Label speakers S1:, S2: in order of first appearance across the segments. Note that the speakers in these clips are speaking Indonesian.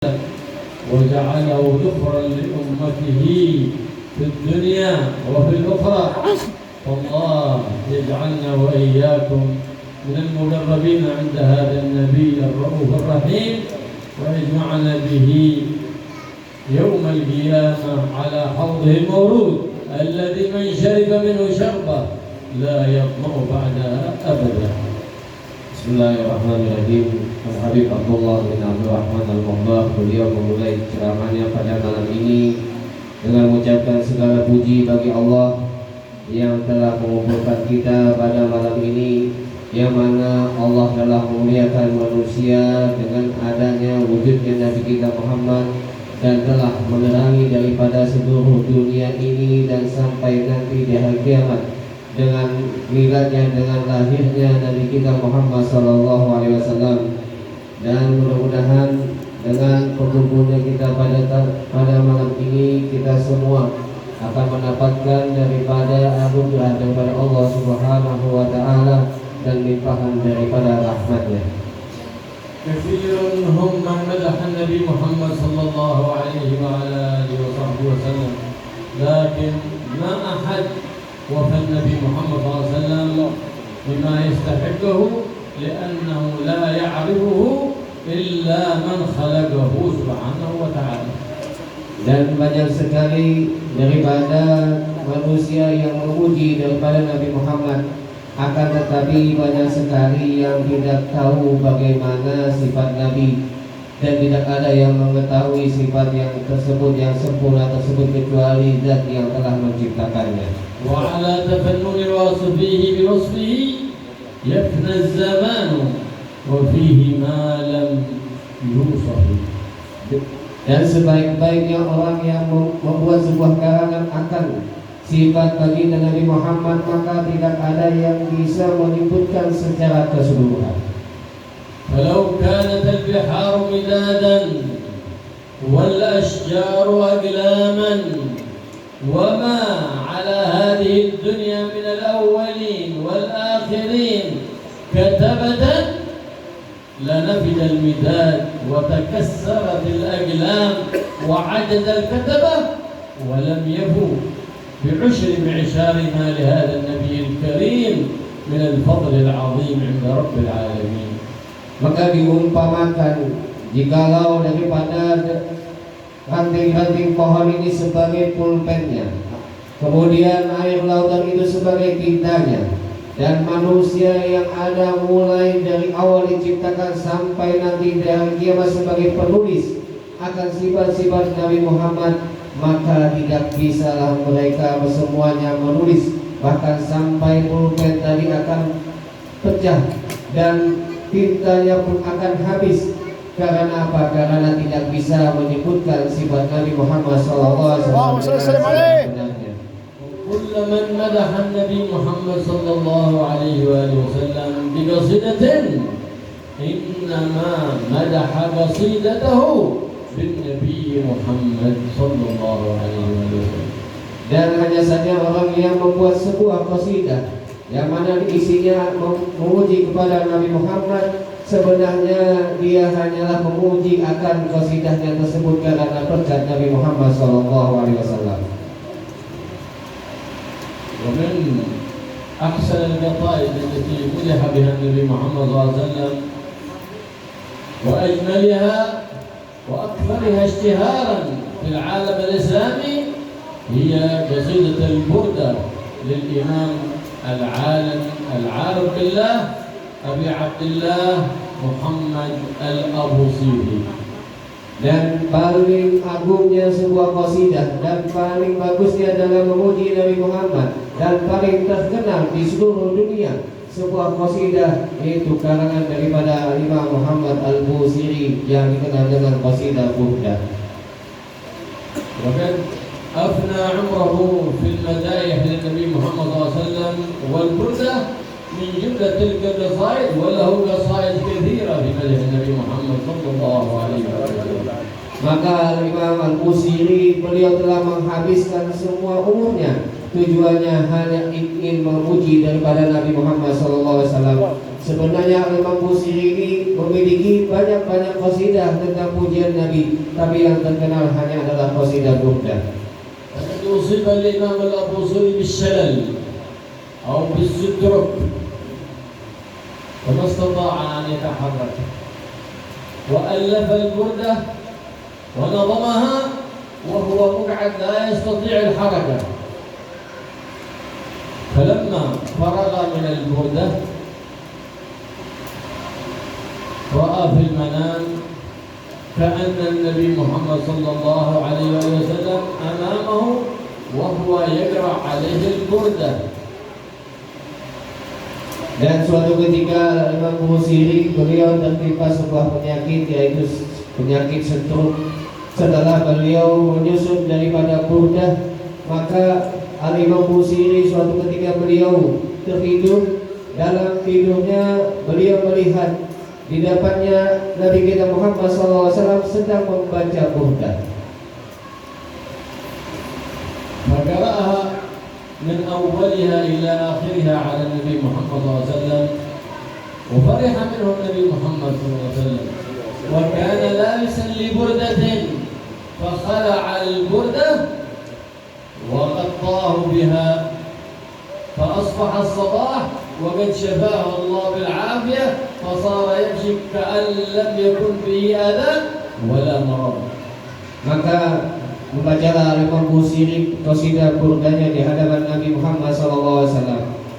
S1: وجعله ذخرا لأمته في الدنيا وفي الأخرى. فالله يجعلنا وإياكم من المدربين عند هذا النبي الرؤوف الرحيم، ويجمعنا به يوم القيامة على حوضه المورود الذي من شرب منه شربة لا يظمأ بعدها أبدا.
S2: Bismillahirrahmanirrahim. Al-Habib Abdullah bin Abdul Rahman Al-Muhbah, beliau memulai ceramahnya pada malam ini dengan mengucapkan segala puji bagi Allah yang telah mengumpulkan kita pada malam ini, yang mana Allah telah memuliakan manusia dengan adanya wujudnya Nabi kita Muhammad dan telah menerangi daripada seluruh dunia ini dan sampai nanti di hari kiamat dengan miladnya, dengan lahirnya Nabi kita Muhammad sallallahu alaihi wasallam. Dan mudah-mudahan dengan berkumpulnya kita pada malam ini, kita semua akan mendapatkan daripada anugerah daripada Allah Subhanahu wa taala dan limpahan daripada rahmatnya.
S1: كثير هم من مدح النبي محمد صلى الله عليه وعلى آله وصحبه وسلم، لكن ما أحد وفى النبي محمد صلى الله عليه وسلم بما يستحقه، لأنه لا يعرفه إلا من خلقه سبحانه وتعالى.
S2: Dan banyak sekali daripada manusia yang memuji daripada Nabi Muhammad, akan tetapi banyak sekali yang tidak tahu bagaimana sifat Nabi, dan tidak ada yang mengetahui sifat yang tersebut, yang sempurna tersebut, kecuali Zat yang telah menciptakannya.
S1: Wa ala tafannun wasfihi bi wasfihi yafna az-zaman wa fihi ma lam yusaf.
S2: Dan sebaik-baiknya orang yang membuat sebuah karangan akan sifat baginda Nabi Muhammad, maka tidak ada yang bisa menyebutkan secara keseluruhan.
S1: Walau kanat al-bihar midadan wal ashjaru aqlaman wama ala hadhihi ad-dunya min al-awwalin wal akhirin katabatan lanafida al-midad wa takassarat al-aqlam wa 'adada al-kataba wa lam yafu بعشر معشار ما لهذا النبي الكريم من الفضل العظيم عند رب العالمين.
S2: Maka diumpamakan jikalau daripada ranting-ranting pohon ini sebagai pulpennya, kemudian air lautan itu sebagai tintanya, dan manusia yang ada mulai dari awal diciptakan sampai nanti dari kiamat sebagai penulis akan sifat-sifat Nabi Muhammad, maka tidak bisalah mereka semuanya menulis, bahkan sampai pulpen tadi akan pecah dan tintanya pun akan habis. Karena apa? Karena tidak bisa menyebutkan sifat Nabi Muhammad sallallahu alaihi wasallam.
S1: كل من مدح النبي محمد صلى الله عليه وآله وسلم بقصيدة إنما مدح قصيدته بالنبي محمد صلى الله عليه وسلم.
S2: Dan hanya saja orang yang membuat sebuah qasidah yang mana isinya memuji kepada Nabi Muhammad, sebenarnya dia hanyalah memuji akan qasidahnya tersebut karena berkat Nabi Muhammad sallallahu alaihi wasallam.
S1: ومن أحسن القصائد التي مدح بها النبي محمد صلى الله عليه وسلم وأجملها وأكثرها اشتهارا في العالم الإسلامي هي قصيدة البردة للإمام العالم العارف بالله أبي عبد الله محمد الأبوصيري.
S2: Dan paling agungnya sebuah qasidah dan paling bagusnya dalam memuji Nabi Muhammad dan paling terkenal di seluruh dunia sebuah qasidah, yaitu karangan daripada Imam Muhammad Al-Busiri yang dikenal dengan qasidah Burdah.
S1: وقد أفنى عمره في المدائح للنبي محمد صلى الله عليه وسلم والبردة من جملة تلك القصائد، وله قصائد كثيرة في مدح النبي محمد صلى الله عليه وسلم.
S2: Maka Imam Al-Busiri beliau telah menghabiskan semua umurnya, tujuannya hanya ingin memuji daripada Nabi Muhammad SAW Sebenarnya Imam Busiri ini memiliki banyak-banyak qasidah tentang pujian Nabi, tapi yang terkenal hanya adalah qasidah Burdah.
S1: أصيب الإمام الأبوصيري بالشلل أو بالسترك فما استطاع أن يتحرك، وألف البردة ونظمها وهو مقعد لا يستطيع الحركة. فلما فرغ من البردة رأى في المنام كأن النبي محمد صلى الله عليه وسلم أمامه وهو يقرأ عليه البردة.
S2: Dan suatu ketika Imam Busiri beliau tertimpa sebuah penyakit, yaitu penyakit stroke. Setelah beliau menyusun daripada burdah, maka Imam Busiri suatu ketika beliau tertidur. Dalam tidurnya beliau melihat di depannya Nabi kita Muhammad SAW sedang membaca burdah.
S1: فقرأها من أولها إلى آخرها على النبي محمد صلى الله عليه وسلم، وفرح منه النبي محمد صلى الله عليه وسلم، وكان لابسا لبردة فخلع البردة وغطاه بها، فأصبح الصباح وقد شفاه الله بالعافية، فصار يمشي كأن لم يكن به أذى ولا مرض.
S2: Maka membacalah Imam Busiri qasidah burdanya di hadapan Nabi Muhammad SAW.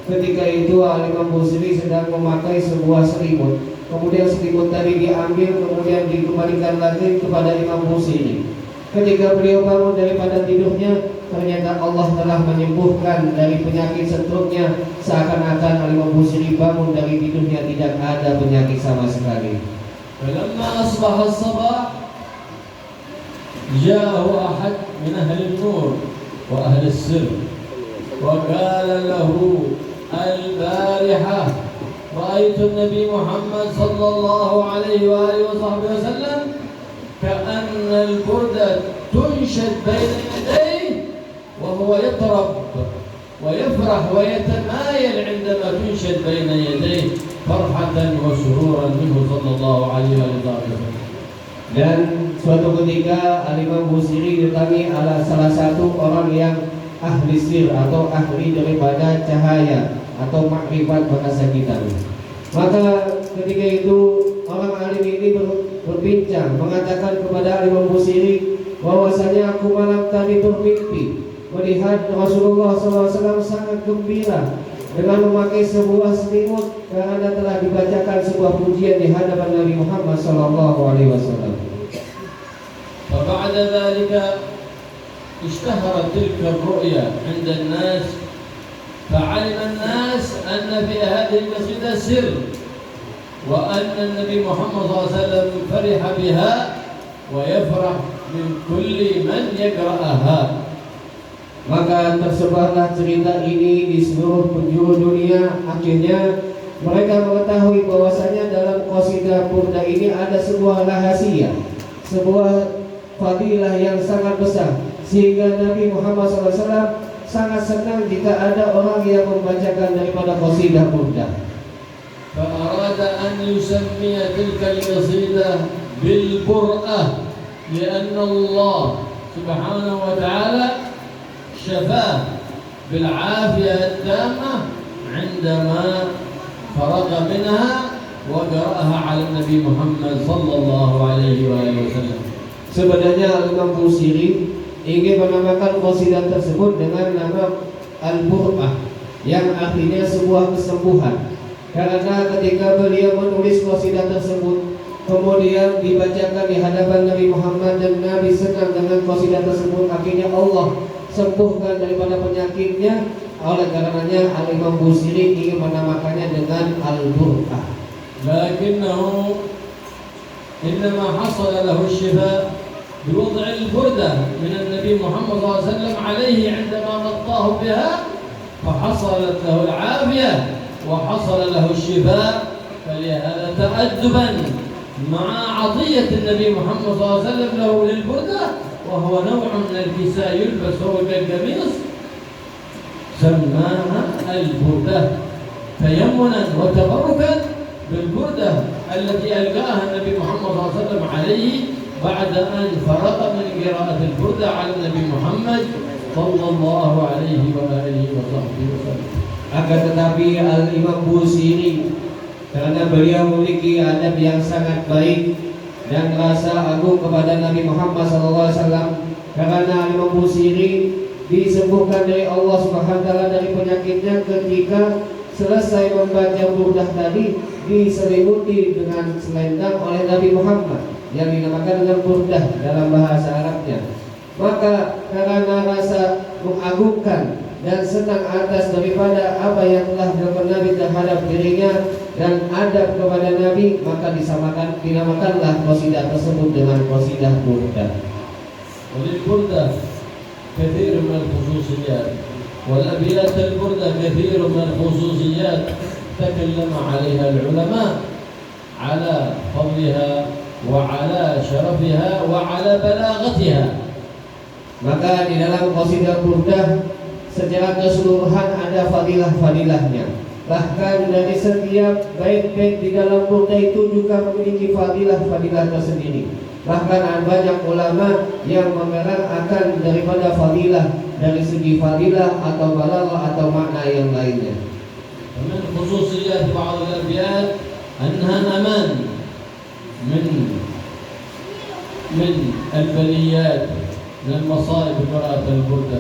S2: Ketika itu Imam Busiri sedang memakai sebuah selimut. Kemudian selimut tadi diambil, kemudian dikembalikan lagi kepada Imam Busiri. Ketika beliau bangun daripada tidurnya, ternyata Allah telah menyembuhkan dari penyakit stroke-nya. Seakan-akan Imam Busiri bangun dari tidurnya tidak ada penyakit sama sekali.
S1: فلما أصبح الصباح جاءه أحد من أهل النور وأهل السر وقال له: البارحة رأيت النبي محمد صلى الله عليه وآله وصحبه وسلم كأن البردة تنشد بين يديه وهو يطرب ويفرح ويتمايل عندما تنشد بين يديه فرحة وسرورا منه صلى الله عليه وسلم.
S2: Dan suatu ketika Imam Busiri didatangi oleh salah satu orang yang ahli sir atau ahli daripada cahaya atau makrifat bahasa kita. Maka ketika itu orang alim ini berbincang, mengatakan kepada Imam Busiri bahwasanya aku malam tadi bermimpi melihat Rasulullah SAW sangat gembira dengan memakai sebuah selimut karena telah dibacakan sebuah pujian di hadapan Nabi Muhammad SAW.
S1: فبعد ذلك اشتهرت تلك الرؤيا عند الناس، فعلم الناس أن في هذه القصيدة سر، وأن النبي محمد صلى الله عليه وسلم فرح بها ويفرح من كل من يقرأها.
S2: Maka tersebarlah cerita ini di seluruh penjuru dunia. Akhirnya mereka mengetahui bahwasanya dalam qasidah burdah ini ada sebuah rahasia, sebuah fadilah yang sangat besar, sehingga Nabi Muhammad SAW sangat senang jika ada orang yang membacakan daripada qasidah burdah.
S1: فأراد أن يسمي تلك القصيدة بالبرأة لأن الله سبحانه وتعالى شفاه بالعافية التامة عندما فرغ منها وقرأها على النبي محمد صلى الله عليه وآله وسلم.
S2: Sebenarnya Imam Busiri ingin menamakan qasidah tersebut dengan nama Al-Bur'ah, yang artinya sebuah kesembuhan. Karena ketika beliau menulis qasidah tersebut, kemudian dibacakan di hadapan Nabi Muhammad dan Nabi senang dengan qasidah tersebut, akhirnya Allah sembuhkan daripada penyakitnya. Oleh karenanya Imam Busiri ingin menamakannya dengan Al-Bur'ah.
S1: Lakinnahu innama hasala lahu الشفاء بوضع البردة من النبي محمد صلى الله عليه وسلم عليه عندما غطاه بها، فحصلت له العافية وحصل له الشفاء. فلهذا تأدبا مع عطية النبي محمد صلى الله عليه وسلم له للبردة، وهو نوع من الكساء يلبس هو كالقميص، سماها البردة تيمنا وتبركا بالبردة التي ألقاها النبي محمد صلى الله عليه وسلم عليه بعد أن فرغ من قراءة البردة على النبي محمد صلى الله عليه وآله وصحبه وسلم.
S2: Akan tetapi Al-Imam Busiri karena beliau memiliki adab yang sangat baik dan rasa agung kepada Nabi Muhammad SAW, karena Imam Busiri disembuhkan dari Allah Subhanahu wa taala dari penyakitnya ketika selesai membaca burdah tadi diselimuti dengan selendang oleh Nabi Muhammad yang dinamakan dengan burdah dalam bahasa Arabnya. Maka karena rasa mengagungkan dan senang atas daripada apa yang telah dilakukan Nabi terhadap dirinya dan adab kepada Nabi, maka dinamakanlah qasidah tersebut dengan qasidah burdah.
S1: وللبردة كثير من الخصوصيات والأبيات البردة كثير من الخصوصيات تكلم عليها العلماء على فضلها وعلى شرفها وعلى بلاغتها.
S2: Maka di dalam qasidah burdah secara keseluruhan ada fadilah-fadilahnya. Bahkan dari setiap bait-bait di dalam burdah itu juga memiliki fadilah-fadilah tersendiri. Bahkan ada banyak ulama yang menerangkan daripada fadilah dari segi fadilah atau balaghah atau makna yang lainnya.
S1: من خصوصيات بعض الأبيات أنها أمان من البليات، من المصائب قراءة البردة،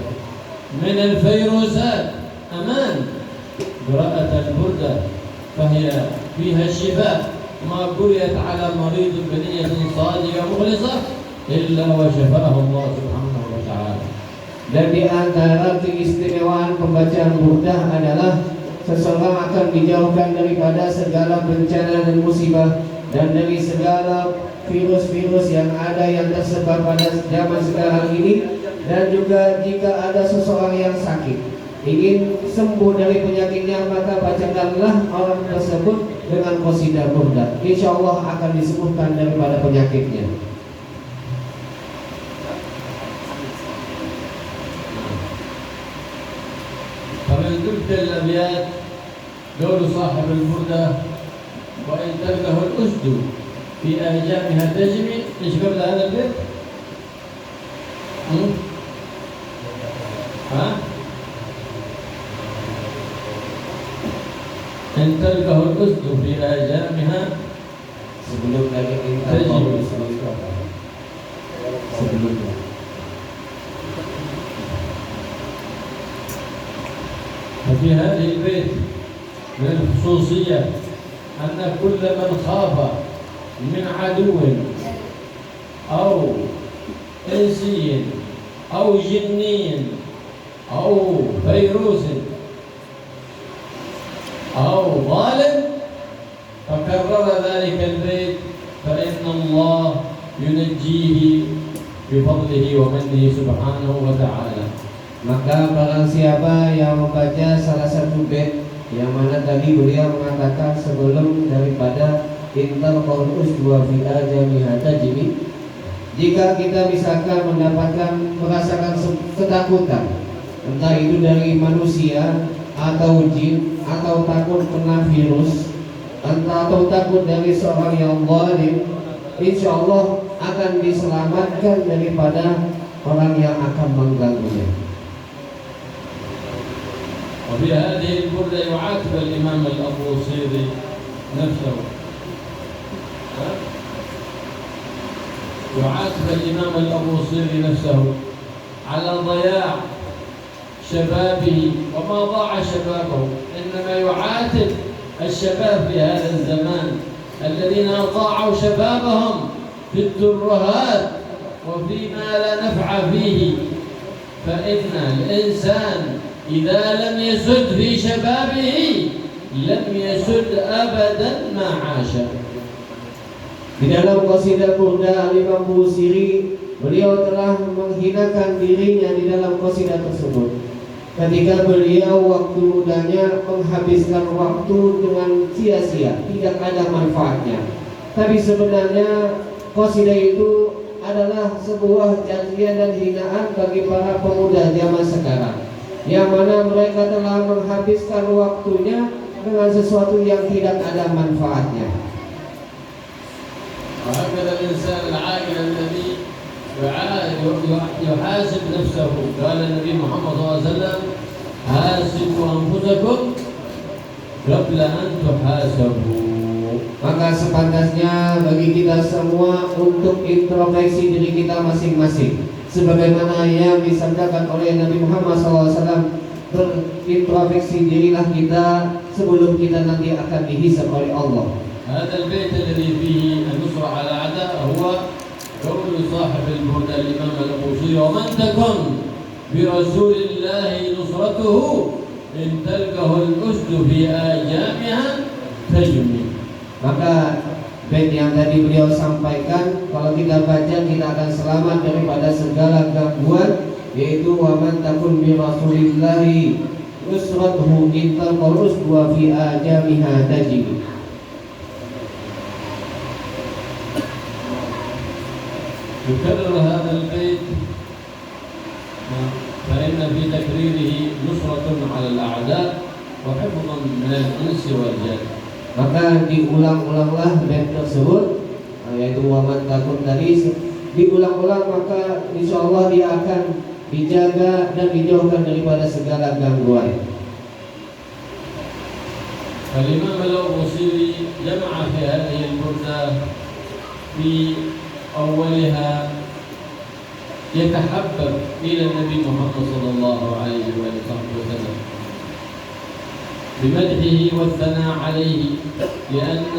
S1: من الفيروسات أمان قراءة البردة، فهي فيها الشفاء. ما قرئت على مريض بنية صادقة مخلصة إلا وشفاه الله سبحانه وتعالى.
S2: Dan di antara keistimewaan pembacaan burdah adalah seseorang akan dijauhkan daripada segala bencana dan musibah dan dari segala virus-virus yang ada yang tersebar pada zaman sekarang ini. Dan juga jika ada seseorang yang sakit ingin sembuh dari penyakitnya, maka bacakanlah orang tersebut dengan qasidah burdah. InsyaAllah akan disembuhkan daripada penyakitnya.
S1: فمن تلك الأبيات دور صاحب البردة وإن تلقه الأسد في أهجامها تجري. إيش قبل هذا البيت؟ إن تلقه الأسد في أهجامها
S2: Sebelum lagi kita sebelumnya.
S1: ففي هذه البيت من الخصوصية أن كل من خاف من عدو أو إنسي أو جني أو فيروس أو ظالم فكرر ذلك البيت فإن الله ينجيه بفضله ومنه سبحانه وتعالى.
S2: Maka barang siapa yang membaca salah satu bait yang mana tadi beliau mengatakan sebelum daripada intal qaul uswa fi ajamiha tajmi, jika kita misalkan merasakan ketakutan, entah itu dari manusia atau jin, atau takut kena virus, atau takut dari seorang yang zalim, insyaallah akan diselamatkan daripada orang yang akan mengganggunya.
S1: وفي هذه البردة يعاتب الإمام الأبوصيري نفسه، يعاتب الإمام الأبوصيري نفسه على ضياع شبابه، وما ضاع شبابه، إنما يعاتب الشباب في هذا الزمان الذين أضاعوا شبابهم في الترهات وفيما لا نفع فيه. فإن الإنسان إذا لم يسد في شبابه لم يسد أبدا ما عاش.
S2: Di dalam qasidah burdah Imam Busiri, beliau telah menghinakan dirinya di dalam qasidah tersebut ketika beliau waktu mudanya menghabiskan waktu dengan sia-sia, tidak ada manfaatnya. Tapi sebenarnya qasidah itu adalah sebuah cacian dan hinaan bagi para pemuda zaman sekarang, yang mana mereka telah menghabiskan waktunya dengan sesuatu yang tidak ada manfaatnya.
S1: وهكذا الإنسان العاقل الذي يحاسب نفسه. قال النبي محمد صلى الله عليه وسلم حاسبوا أنفسكم قبل أن تحاسبوا.
S2: Maka sepantasnya bagi kita semua untuk introspeksi diri kita masing-masing, sebagaimana yang disabdakan oleh Nabi Muhammad SAW, berintrospeksi dirilah kita sebelum kita nanti akan dihisab oleh Allah.
S1: هذا البيت الذي فيه النصر على الأعداء هو قول صاحب البردة الإمام الأبوصيري: ومن تكن برسول الله نصرته إن تلقه الأسد في آجامها تجمي.
S2: Maka bait yang tadi beliau sampaikan, kalau kita baca kita akan selamat daripada segala gangguan, yaitu wa man takun bi rasulillahi nusratuhu intal qurus wa fi ajamiha tajib.
S1: يكرر هذا البيت فإن في تكريره نصرة على الأعداء وحفظا من الإنس والجن.
S2: Maka diulang-ulanglah bait tersebut, yaitu waman takun tadi diulang-ulang, maka insya Allah dia akan dijaga dan dijauhkan daripada segala gangguan.
S1: فالإمام الأبوصيري جمع في هذه البردة في أولها يتحبب إلى النبي محمد صلى الله عليه وسلم بمدحه والثناء عليه، لأن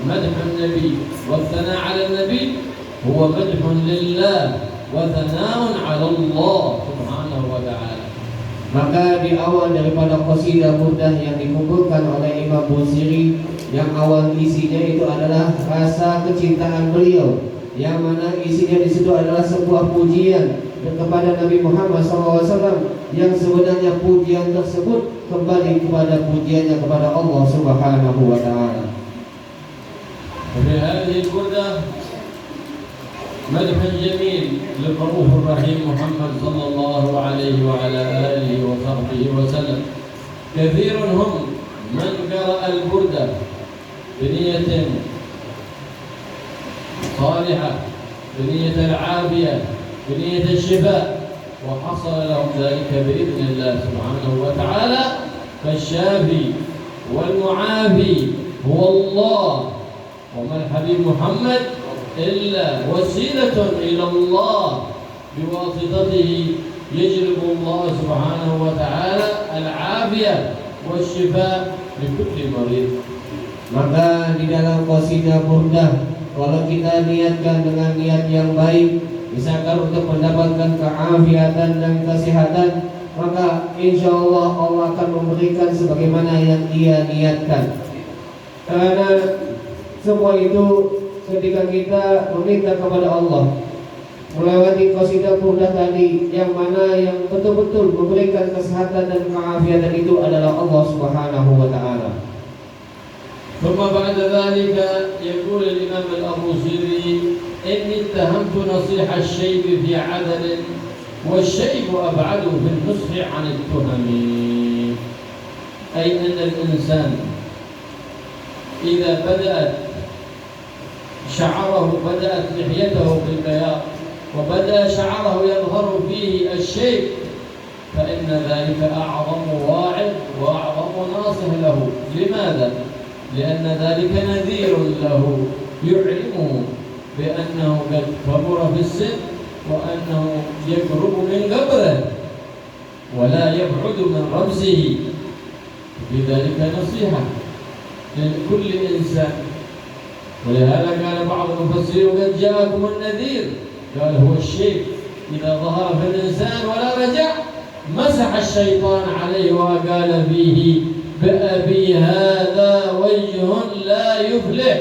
S1: مدح النبي والثناء على النبي هو مدح لله وثناء على الله سبحانه وتعالى.
S2: Maka di awal daripada qasidah burdah yang dikumpulkan oleh Imam Busiri, yang awal isinya itu adalah rasa kecintaan beliau, yang mana isinya di situ adalah sebuah pujian kepada Nabi Muhammad SAW, yang sebenarnya pujian tersebut kembali kepada pujiannya kepada Allah Subhanahu wa Ta'ala.
S1: وفي هذه البردة مدح جميل للرؤوف الرحيم محمد صلى الله عليه وعلى آله وصحبه وسلم. كثير هم من قرأ البردة بنية صالحة، بنية العافية، بنية الشفاء، وحصل لهم ذلك بإذن الله سبحانه وتعالى. فالشافي والمعافي هو الله، وما الحبيب محمد إلا وسيلة إلى الله، بواسطته يجلب الله سبحانه وتعالى العافية والشفاء لكل مريض.
S2: Maka di dalam qasidah burdah, kalau kita niatkan dengan niat yang baik, misalkan untuk mendapatkan keafiatan dan kesehatan, maka insya Allah Allah akan memberikan sebagaimana yang ia niatkan. Karena semua itu ketika kita meminta kepada Allah melewati qasidah burdah tadi, yang mana yang betul-betul memberikan kesehatan dan keafiatan itu adalah Allah Subhanahu wa Ta'ala.
S1: ثم بعد ذلك يقول الإمام الأبوصيري: إني اتهمت نصيح الشيب في عدل والشيب أبعد في النصح عن التهم. أي أن الإنسان إذا بدأت لحيته بالبياض وبدأ شعره يظهر فيه الشيب، فإن ذلك أعظم واعظ وأعظم ناصح له. لماذا؟ لأن ذلك نذير له يعلمه بأنه قد كبر في السن وأنه يقرب من قبره ولا يبعد من رمزه. بذلك نصيحة لكل إنسان. ولهذا قال بعض المفسرين: قد جاءكم النذير. قال هو الشيب إذا ظهر في الإنسان ولا رجع مسح الشيطان عليه وقال فيه: بأبي هذا وجه لا يفلح.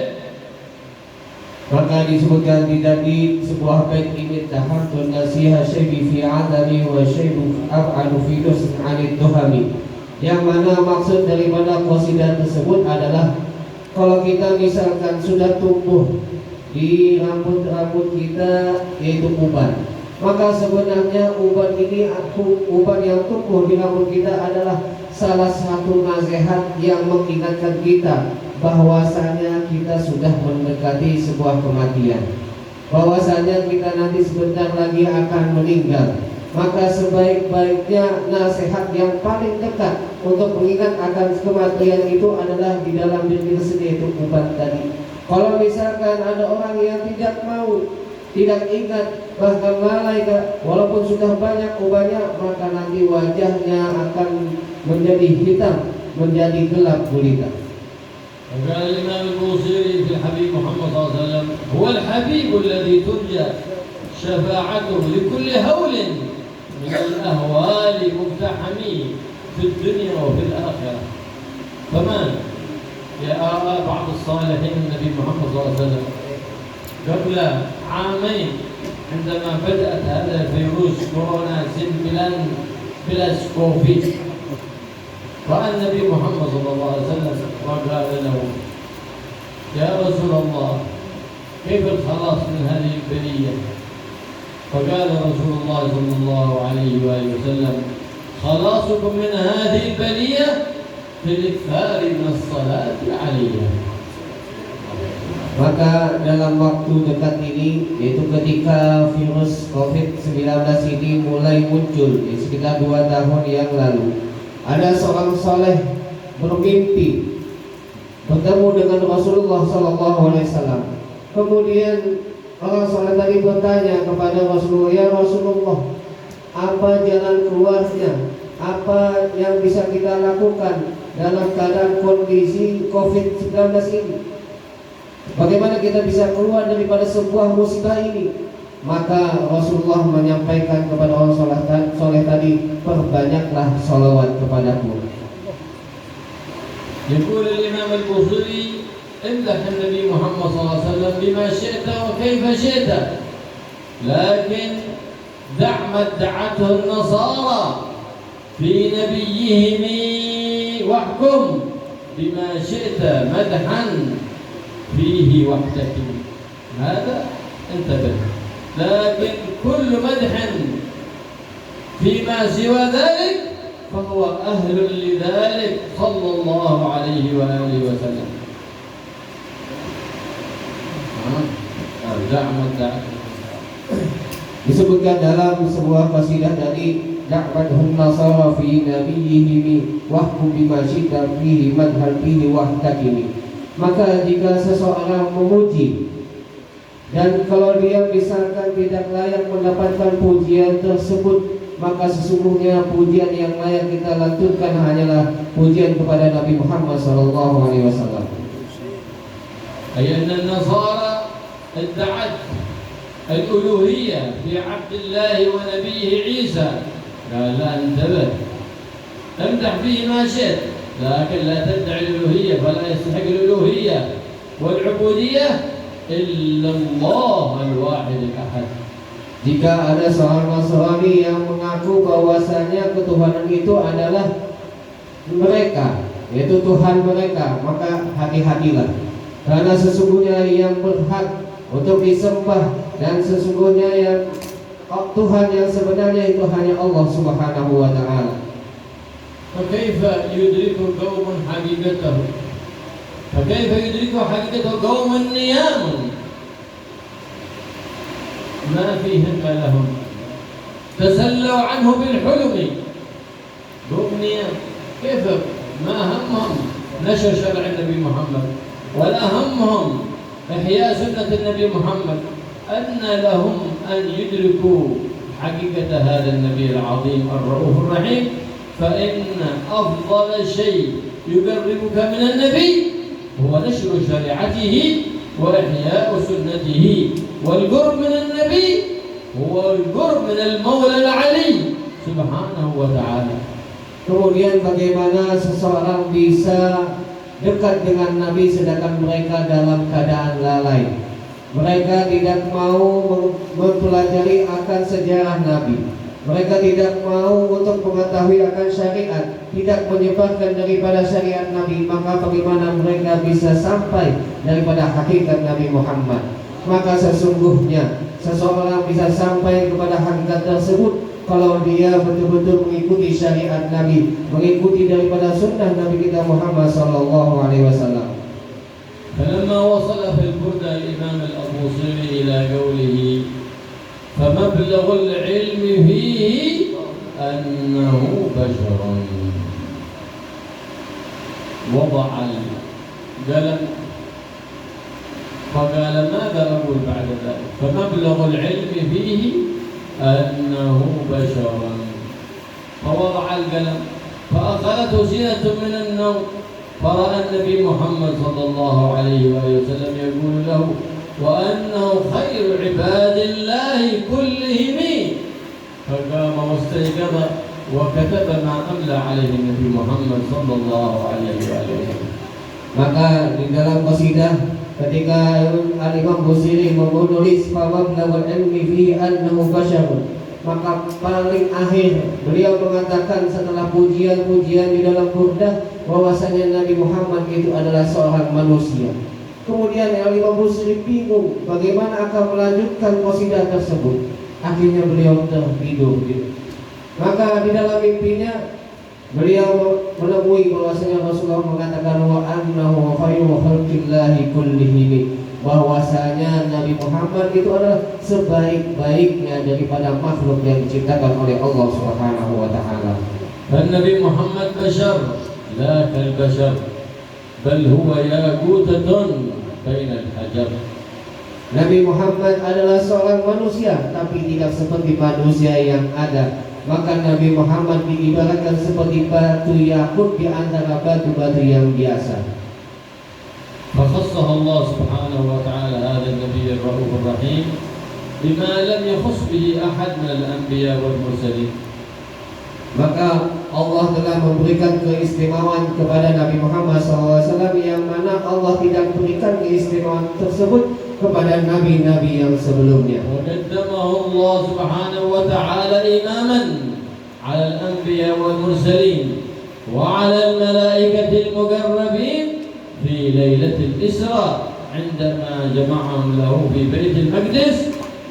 S2: Maka disebutkan di sebuah bait ini: tahammul nasiha syaibi fi adami wa syaibu ab'adu fi nusn 'anid tuhami. Yang mana maksud daripada qasidah tersebut adalah, kalau kita misalkan sudah tumbuh di rambut-rambut kita yaitu uban, maka sebenarnya uban ini, uban yang tumbuh di rambut kita adalah salah satu nasihat yang mengingatkan kita bahwasanya kita sudah mendekati sebuah kematian, bahwasanya kita nanti sebentar lagi akan meninggal. Maka sebaik-baiknya nasihat yang paling dekat untuk mengingat akan kematian itu adalah di dalam diri kita sendiri, itu ubat tadi. Kalau misalkan ada orang yang tidak mau, tidak ingat, bahkan lalai, walaupun sudah banyak ubatnya, maka nanti wajahnya akan menjadi hitam, menjadi gelap gulita.
S1: وقال الإمام البوصيري في الحبيب محمد صلى الله عليه وسلم: هو الحبيب الذي ترجى شفاعته لكل هول من الأهوال مقتحمي في الدنيا وفي الآخرة. فمن يرى بعض الصالحين النبي محمد صلى الله عليه وسلم قبل عامين عندما بدأت هذا الفيروس كورونا بلا كوفيد، رأى النبي محمد صلى الله عليه وسلم وقال له: يا رسول الله، كيف الخلاص من هذه البلية؟ فقال رسول الله صلى الله عليه وآله وسلم: خلاصكم من هذه البلية في الإكثار من الصلاة عليها.
S2: Maka dalam waktu dekat ini, yaitu ketika virus COVID-19 ini mulai muncul di sekitar 2 tahun yang lalu, ada seorang saleh bermimpi bertemu dengan Rasulullah SAW. Kemudian orang saleh tadi bertanya kepada Rasulullah, "Ya Rasulullah, apa jalan keluarnya? Apa yang bisa kita lakukan dalam keadaan kondisi COVID-19 ini? Bagaimana kita bisa keluar daripada sebuah musibah ini?" Maka Rasulullah menyampaikan kepada orang soleh tadi, "Perbanyaklah salawat kepadaku."
S1: يقول الإمام البوصيري: امدح النبي محمد صلى الله عليه وسلم بما شئت وكيف شئت، لكن دع ما ادعته النصارى في نبيهم واحكم بما شئت مدحا فيه وحدك. هذا انتبه، لكن كل مدح فيما سوى ذلك فهو أهل لذلك صلى الله عليه وآله وسلم.
S2: Disebutkan dalam sebuah qasidah dari da'wathun nasara fi nabiyihim wahkum bima syi'ta fihi madhal fihi wahdakini. Maka jika seseorang memuji, dan kalau dia misalkan tidak layak mendapatkan pujian tersebut, maka sesungguhnya pujian yang layak kita lantunkan hanyalah pujian kepada Nabi Muhammad SAW.
S1: أي أن النصارى ادعت الألوهية في عبد الله ونبيه عيسى، قال لا، انتبه، امدح فيه ما شئت، لكن لا تدعي الألوهية، فلا يستحق الألوهية والعبودية إلا الله الواحد الأحد.
S2: Jika ada seorang Nasrani yang mengaku bahwasanya ketuhanan itu adalah mereka, yaitu Tuhan mereka, maka hati-hatilah, karena sesungguhnya yang berhak untuk disembah dan sesungguhnya yang Tuhan yang sebenarnya itu hanya Allah Subhanahu wa Ta'ala.
S1: فكيف يدرك قوم حقيقته؟ فكيف يدرك حقيقته قوم نيام ما في همة لهم، تسلوا عنه بالحلم، قوم نيام، كيف ما همهم نشر شرع النبي محمد، ولا همهم إحياء سنة النبي محمد، أن لهم أن يدركوا حقيقة هذا النبي العظيم الرؤوف الرحيم. فإن أفضل شيء يقربك من النبي هو نشر شريعته وإحياء سنته، والقرب من النبي هو القرب من المولى العلي سبحانه وتعالى.
S2: Kemudian bagaimana seseorang bisa dekat dengan Nabi sedangkan mereka dalam keadaan lalai? Mereka tidak mau mempelajari akan sejarah Nabi. Mereka tidak mau untuk mengetahui akan syariat, tidak menyebarkan daripada syariat Nabi. Maka bagaimana mereka bisa sampai daripada hakikat Nabi Muhammad? Maka sesungguhnya seseorang bisa sampai kepada hakikat tersebut kalau dia betul-betul mengikuti syariat Nabi, mengikuti daripada sunnah Nabi kita Muhammad sallallahu alaihi wasallam.
S1: فلما وصل في البردة الإمام الأبوصيري إلى قوله فمبلغ العلم فيه أنه بشر وضع القلم فقال ماذا أقول بعد ذلك فمبلغ العلم فيه أنه بشر فوضع القلم فأخذته سنة من النوم فرأى النبي محمد صلى الله عليه وآله وسلم يقول له وأنه خير عباد الله كلهم فقام واستيقظ وكتب ما أملى عليه النبي محمد صلى الله عليه وآله وسلم.
S2: Maka di dalam qasidah ketika Al-Imam Busiri menulis fawablagul ilmi fi annahu basyarun, maka paling akhir beliau mengatakan setelah pujian-pujian di dalam burdah bahwasanya Nabi Muhammad itu adalah seorang manusia. Kemudian Al-Imam Busiri bingung bagaimana akan melanjutkan qasidah tersebut. Akhirnya beliau tertidur gitu. Maka di dalam mimpinya beliau menemui bahwasanya Rasulullah mengatakan wa annahu khairu khalqillahi kullihim, bahwasanya Nabi Muhammad itu adalah sebaik-baiknya daripada makhluk yang diciptakan oleh Allah Subhanahu wa taala.
S1: Dan Nabi Muhammad bashar la kal bashar bal huwa yaqutatun bainal hajar.
S2: Nabi Muhammad adalah seorang manusia tapi tidak seperti manusia yang ada. Maka Nabi Muhammad diibaratkan seperti batu yakut di antara batu-batu yang biasa.
S1: فخصه الله سبحانه وتعالى هذا النبي الرؤوف الرحيم بما لم يخص به أحد من الأنبياء والمرسلين.
S2: Maka Allah telah memberikan keistimewaan kepada Nabi Muhammad SAW yang mana Allah tidak berikan keistimewaan tersebut kepada nabi-nabi yang sebelumnya.
S1: وقدمه الله سبحانه وتعالى إماما على الأنبياء والمرسلين وعلى الملائكة المقربين في ليلة الإسراء عندما جمعهم له في بيت المقدس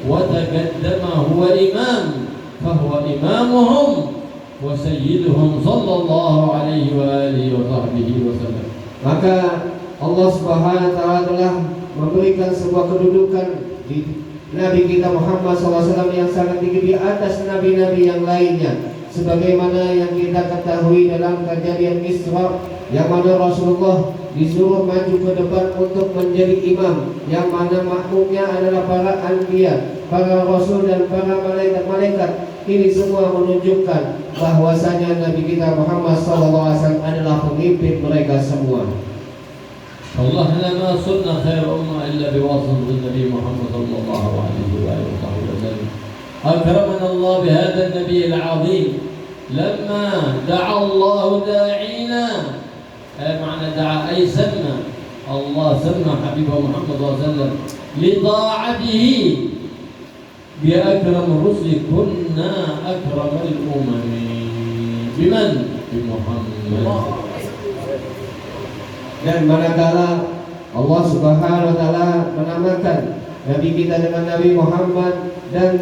S1: وتقدم هو إمام فهو إمامهم وسيدهم صلى الله عليه وآله وصحبه وسلم.
S2: Maka Allah Subhanahu wa taala telah memberikan sebuah kedudukan di Nabi kita Muhammad SAW yang sangat tinggi di atas nabi-nabi yang lainnya, sebagaimana yang kita ketahui dalam kejadian Isra yang mana Rasulullah disuruh maju ke depan untuk menjadi imam, yang mana makmumnya adalah para anbiya, para rasul dan para malaikat-malaikat. Ini semua menunjukkan bahwasanya Nabi kita Muhammad SAW adalah pemimpin mereka semua.
S1: Allah lama sunna khair ummah illa biwasat Nabi Muhammad sallallahu alaihi wa sallam. Akramana Allah bihada an-nabiy al-azim lamma da'a Allah da'ina معنى دعا أي سمى الله سمى حبيبه محمد صلى الله عليه وسلم لطاعته بأكرم الرسل كنا أكرم الأمم بمن؟ بمحمد.
S2: Dan manakala Allah Subhanahu wa taala menamakan Nabi kita dengan Nabi Muhammad, dan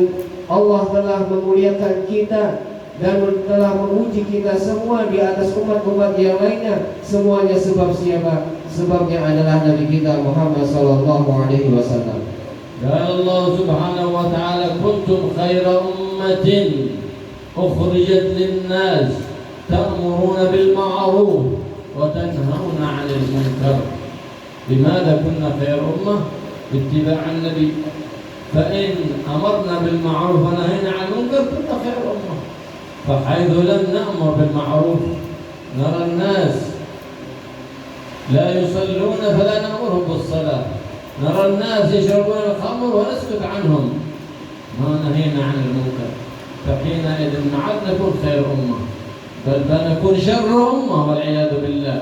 S2: Allah telah memuliakan kita dan telah menguji kita semua di atas umat-umat yang lainnya, semuanya sebab siapa? Sebabnya adalah Nabi kita Muhammad sallallahu alaihi wasallam.
S1: Ya Allah Subhanahu wa taala kuntum khaira ummatin ukhrijat lin-nas ta'muruna bil ma'ruf wa tanhauna 'anil munkar. Limadha kunna khair ummah? Ittiba'an nabi. Fa in amarna bil ma'ruf wa nahayna 'anil munkar kunna khair ummah. فحيث لم نأمر بالمعروف نرى الناس لا يصلون فلا نأمرهم بالصلاة، نرى الناس يشربون الخمر ونسكت عنهم، ما نهينا عن المنكر، فحينئذ نعد نكون خير أمة، بل نكون شر أمة والعياذ بالله.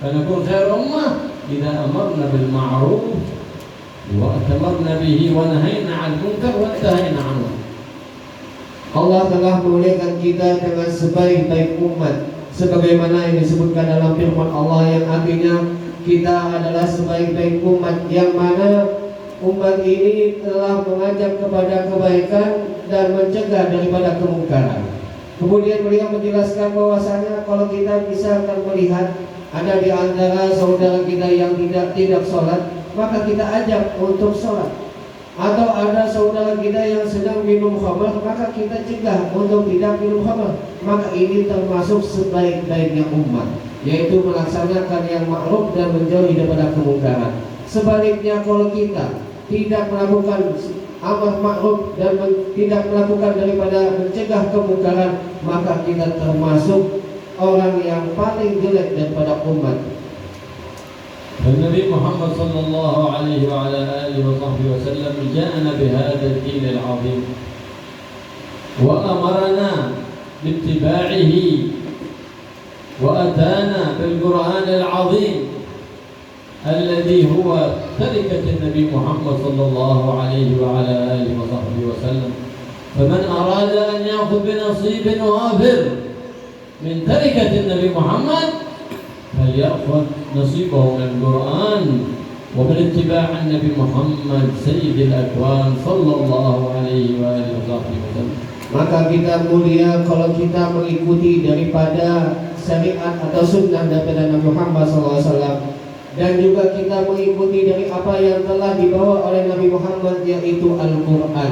S1: فنكون خير أمة إذا أمرنا بالمعروف وأتمرنا به ونهينا عن المنكر وانتهينا عنه.
S2: Allah telah memuliakan kita dengan sebaik-baik umat, sebagaimana yang disebutkan dalam firman Allah yang artinya kita adalah sebaik-baik umat, yang mana umat ini telah mengajak kepada kebaikan dan mencegah daripada kemungkaran. Kemudian beliau menjelaskan bahwasanya kalau kita bisa akan melihat ada di antara saudara kita yang tidak sholat, maka kita ajak untuk sholat. Atau ada saudara kita yang sedang minum khamar, maka kita cegah untuk tidak minum khamar. Maka ini termasuk sebaik-baiknya umat, yaitu melaksanakan yang ma'ruf dan menjauhi daripada kemungkaran. Sebaliknya kalau kita tidak melakukan amar ma'ruf dan tidak melakukan daripada mencegah kemungkaran, maka kita termasuk orang yang paling jelek daripada umat.
S1: فالنبي محمد صلى الله عليه وعلى آله وصحبه وسلم جاءنا بهذا الدين العظيم وأمرنا باتباعه وأتانا بالقرآن العظيم الذي هو تركة النبي محمد صلى الله عليه وعلى آله وصحبه وسلم. فمن أراد أن يأخذ بنصيب وافر من تركة النبي محمد فليأخذ نصيبه من القرآن ومن اتباع النبي محمد سيد الأكوان صلى الله عليه وآله وصحبه وسلم.
S2: Maka kita mulia kalau kita mengikuti daripada syariat atau sunnah daripada Nabi Muhammad SAW, dan juga kita mengikuti dari apa yang telah dibawa oleh Nabi Muhammad, yaitu Al-Quran.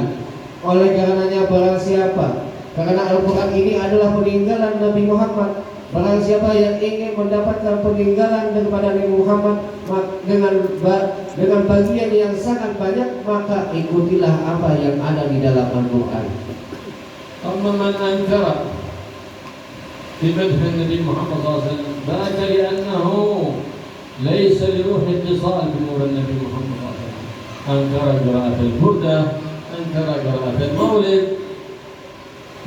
S2: Oleh karenanya barang siapa, karena Al-Quran ini adalah peninggalan Nabi Muhammad, barang siapa yang ingin mendapatkan peninggalan daripada Nabi Muhammad dengan bagian yang sangat banyak, maka ikutilah apa yang ada di dalam Al-Quran.
S1: أما من أنكر في مدح النبي محمد صلى الله عليه وسلم ذاك لأنه ليس لروح اتصال بنور النبي محمد صلى الله عليه وسلم. أنكر قراءة البردة، أنكر قراءة المولد،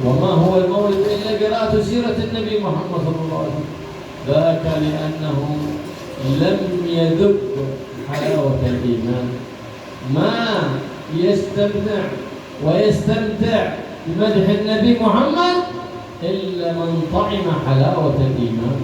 S1: وما هو المولد إلا قراءة سيرة النبي محمد صلى الله عليه وسلم. ذاك لأنه لم يذق حلاوة الإيمان، ما يستمتع ويستمتع بمدح النبي محمد إلا من طعم حلاوة الإيمان.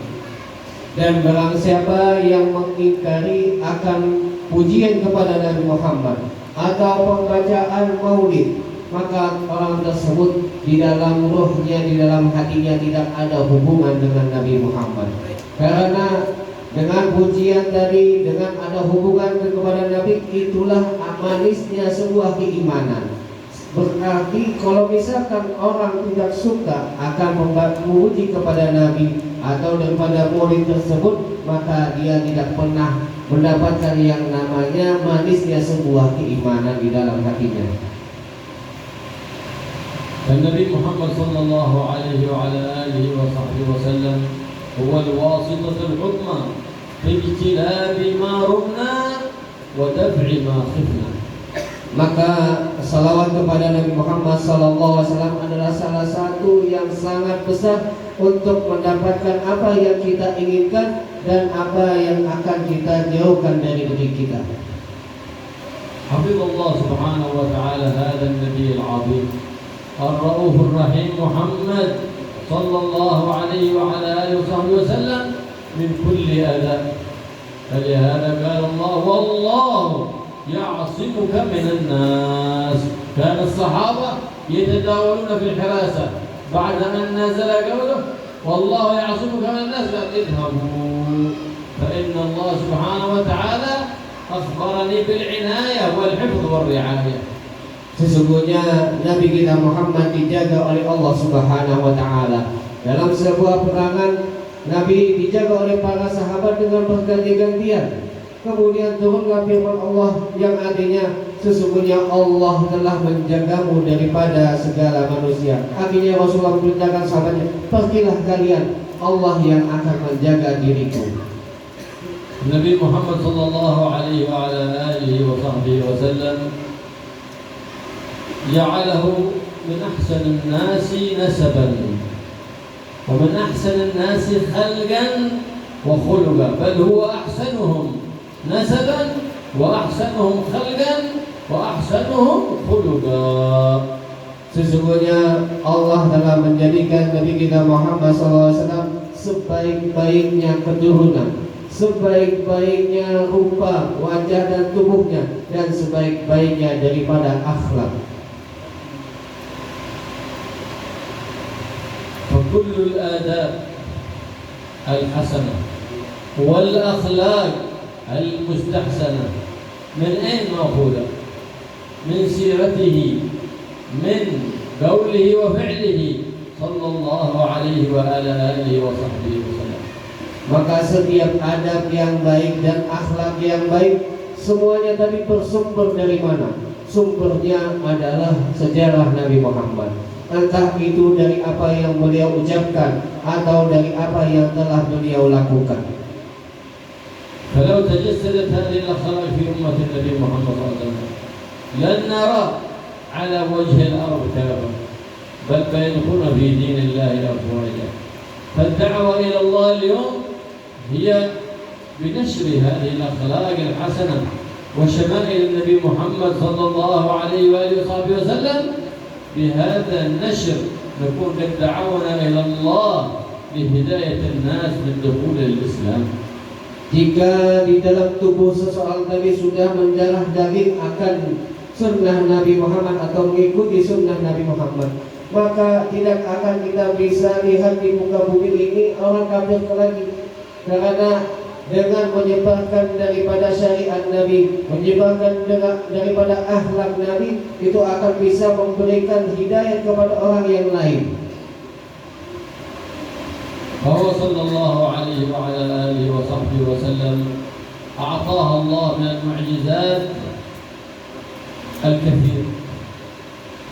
S2: Dan barang siapa yang mengingkari akan pujian kepada Nabi Muhammad atau pembacaan maulid, maka orang tersebut di dalam ruhnya, di dalam hatinya tidak ada hubungan dengan Nabi Muhammad. Karena dengan pujian tadi, dengan ada hubungan kepada Nabi, itulah manisnya sebuah keimanan. Berarti kalau misalkan orang tidak suka akan memuji kepada Nabi atau daripada maulid tersebut, maka dia tidak pernah mendapatkan yang namanya manisnya sebuah keimanan di dalam hatinya.
S1: النبي محمد صلى الله عليه وعلى آله وصحبه وسلم هو الواسطة العظمى في اجتلاب ما رمنا ودفع ما خفنا.
S2: Maka salawat kepada Nabi Muhammad SAW adalah salah satu yang sangat besar untuk mendapatkan apa yang kita inginkan dan apa yang akan kita jauhkan dari diri kita.
S1: حفظ الله سبحانه وتعالى هذا النبي العظيم الرؤوف الرحيم محمد صلى الله عليه وعلى آله وصحبه وسلم من كل أذى. فلهذا قال الله والله يعصمك من الناس. كان الصحابة يتداولون في الحراسة بعد أن نزل قوله والله يعصمك من الناس، قال اذهبوا فإن الله سبحانه وتعالى أخبرني بالعناية والحفظ والرعاية.
S2: Sesungguhnya Nabi kita Muhammad dijaga oleh Allah Subhanahu wa Ta'ala. Dalam sebuah peperangan, Nabi dijaga oleh para sahabat dengan berganti-gantian. Kemudian turunlah firman Allah yang artinya sesungguhnya Allah telah menjagamu daripada segala manusia. Akhirnya Rasulullah memerintahkan sahabatnya, pergilah kalian, Allah yang akan menjaga diriku.
S1: Nabi Muhammad sallallahu alaihi wa ala alihi wa sahbihi wa sallam ja'alahu min ahsanil nasi nasaban wa min ahsanil nasi khalqan wa khuluqan, bal huwa ahsanuhum nasaban wa ahsanuhum khalqan wa ahsanuhum khuluqan.
S2: Sesungguhnya Allah telah menjadikan Nabi kita Muhammad SAW sebaik-baiknya keturunan, sebaik-baiknya rupa, wajah dan tubuhnya, dan sebaik-baiknya daripada akhlak.
S1: فكل الآداب الحسنة والأخلاق المستحسنة من أين مأخوذة؟ من سيرته، من قوله وفعله صلى الله عليه وعلى آله وصحبه وسلم.
S2: Maka setiap adab yang baik dan akhlak yang baik semuanya tadi bersumber dari mana? Sumbernya adalah sejarah Nabi Muhammad. Entah itu dari apa yang beliau ucapkan atau dari apa yang telah beliau lakukan.
S1: فلو تجسدت هذه الأخلاق في أمة النبي محمد صلى الله عليه وسلم لن نرى على وجه الأرض كافة، بل فيدخلون في دين الله أفواجا. فالدعوة إلى الله اليوم هي بنشر هذه الأخلاق الحسنة وشمائل النبي محمد صلى الله عليه وآله وصحبه وسلم. بهذا النشر نكون قد دعونا إلى الله لهداية الناس بالدخول للإسلام.
S2: Jika di dalam tubuh seseorang tadi sudah mendarah daging akan sunnah Nabi Muhammad atau mengikuti sunnah Nabi Muhammad, maka tidak akan kita bisa lihat di muka bumi ini orang kafir lagi. Karena dengan menyebarkan daripada syariat Nabi, menyebarkan daripada akhlak Nabi, itu akan bisa memberikan hidayah kepada orang yang lain.
S1: فهو صلى الله عليه وعلى آله وصحبه وسلم أعطاها الله من المعجزات الكثير،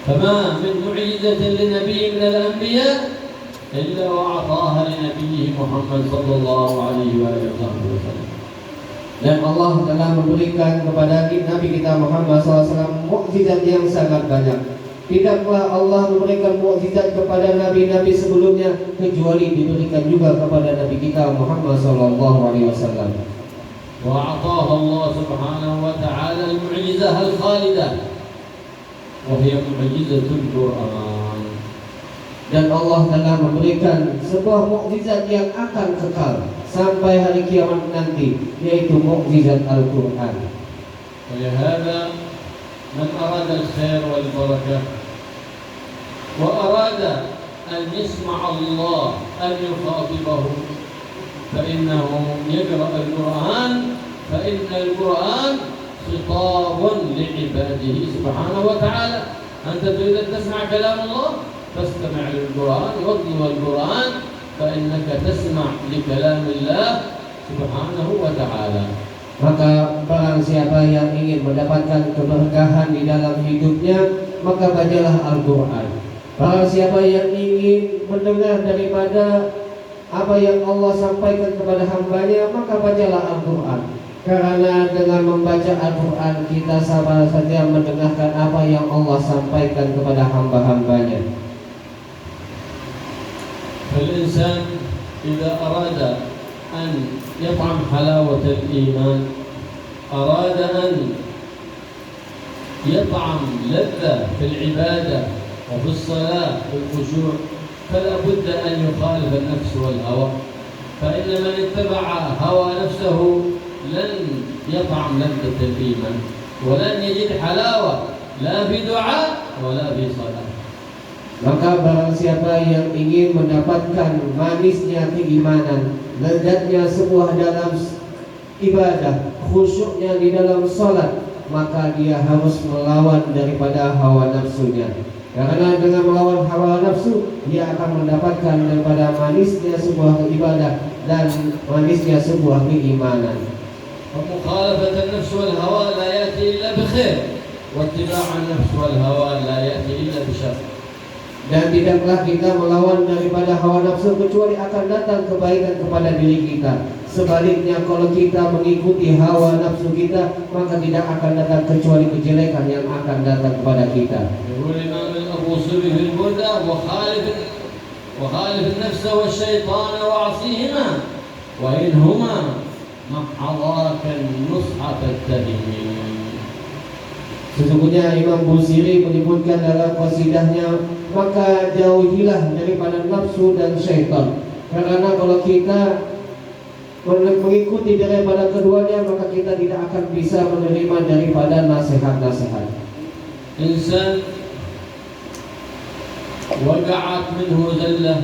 S1: فما من معجزة لنبي من الأنبياء إلا وأعطاها لنبيه محمد صلى الله عليه وآله وصحبه وسلم.
S2: Dan Allah telah memberikan kepada Nabi kita Muhammad SAW mukjizat yang sangat banyak. Tidaklah Allah memberikan mukjizat kepada nabi-nabi sebelumnya kecuali diberikan juga kepada Nabi kita Muhammad SAW.
S1: وأعطاها الله سبحانه وتعالى المعجزة الخالدة وهي معجزة القرآن.
S2: Dan Allah telah memberikan sebuah mukjizat yang akan kekal sampai hari kiamat nanti, yaitu mukjizat Al-Quran.
S1: ولهذا من أراد الخير والبركة وأراد أن يسمع الله أن يخاطبه فإنه يقرأ القرآن، فإن القرآن خطاب لعباده سبحانه وتعالى. أنت تريد أن تسمع كلام الله فاستمع للقرآن واطلب القرآن فإنك تسمع لكلام الله سبحانه وتعالى.
S2: Maka barang siapa yang ingin mendapatkan keberkahan di dalam hidupnya, maka bacalah Al-Quran. Barang siapa yang ingin mendengar daripada apa yang Allah sampaikan kepada hambanya, maka bacalah Al-Quran. Karena dengan membaca Al-Quran kita sama saja mendengarkan apa yang Allah sampaikan kepada hamba-hambanya.
S1: فالإنسان إذا أراد أن يطعم حلاوة الإيمان، أراد أن يطعم لذة في العبادة وفي الصلاة والخشوع، فلا بد أن يخالف النفس والهوى. فإن من اتبع هوى نفسه لن يطعم لذة الإيمان ولن يجد حلاوة لا في دعاء ولا في صلاة.
S2: Maka barang siapa yang ingin mendapatkan manisnya keimanan, lezatnya sebuah dalam ibadah, khusyuknya di dalam salat, maka dia harus melawan daripada hawa nafsunya. Karena dengan melawan hawa nafsu, dia akan mendapatkan daripada manisnya sebuah ibadah dan manisnya sebuah keimanan.
S1: ومخالفة النفس والهوى لا يأتي إلا بخير، واتباع النفس والهوى لا يأتي إلا بشر.
S2: Dan tidaklah kita melawan daripada hawa nafsu kecuali akan datang kebaikan kepada diri kita. Sebaliknya kalau kita mengikuti hawa nafsu kita, maka tidak akan datang kecuali kejelekan yang akan datang kepada kita.
S1: وخالف النفس والشيطان وعصيهما وإنهما محضاك النصح تتهمين.
S2: Sesungguhnya Imam Busiri menyebutkan dalam qasidahnya, maka jauhilah daripada nafsu dan syaitan. Karena kalau kita mengikuti daripada keduanya, maka kita tidak akan bisa menerima daripada nasihat-nasihat.
S1: إنسان وقعت منه زلة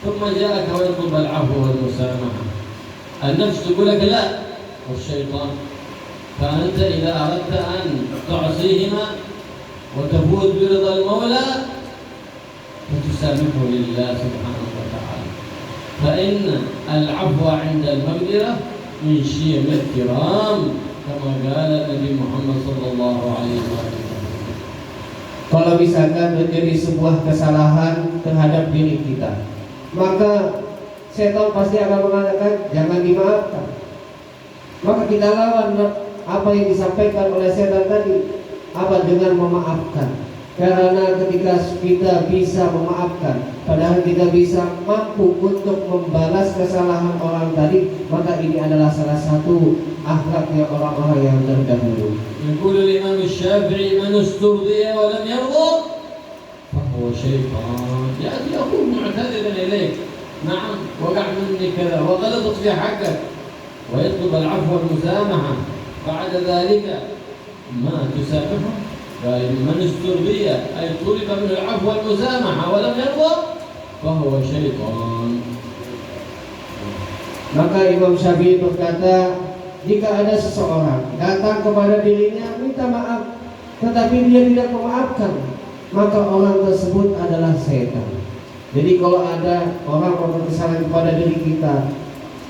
S1: ثم جاءك ويطلب العفو والمسامحة، النفس تقول لك لا، والشيطان. فأنت إذا أردت أن تعصيهما وتفوز برضا المولى فتسامحه لله سبحانه وتعالى، فإن العفو عند المقدرة من شيم الاحترام كما قال النبي محمد صلى الله عليه وسلم.
S2: Kalau misalkan terjadi sebuah kesalahan terhadap diri kita, maka setan pasti akan mengatakan jangan dimaafkan. Maka kita lawan apa yang disampaikan oleh setan tadi, apa dengan memaafkan. Karena ketika kita bisa memaafkan, padahal kita bisa mampu untuk membalas kesalahan orang tadi, maka ini adalah salah satu akhlaknya orang-orang yang terdahulu.
S1: يقول الإمام الشافعي من استرضي ولم يرضى فهو شيطان. يأتي أخوه معتذرا إليك، نعم وقع مني كذا وغلطت في حقك، ويطلب العفو والمسامحة، بعد ذلك ما تسامحه. فمن استرضي أي طلب منه العفو والمسامحة ولم يرضى فهو شيطان.
S2: Maka Imam Syafi'i berkata, jika ada seseorang datang kepada dirinya minta maaf, tetapi dia tidak memaafkan, maka orang tersebut adalah setan. Jadi kalau ada orang berbuat kesalahan kepada diri kita,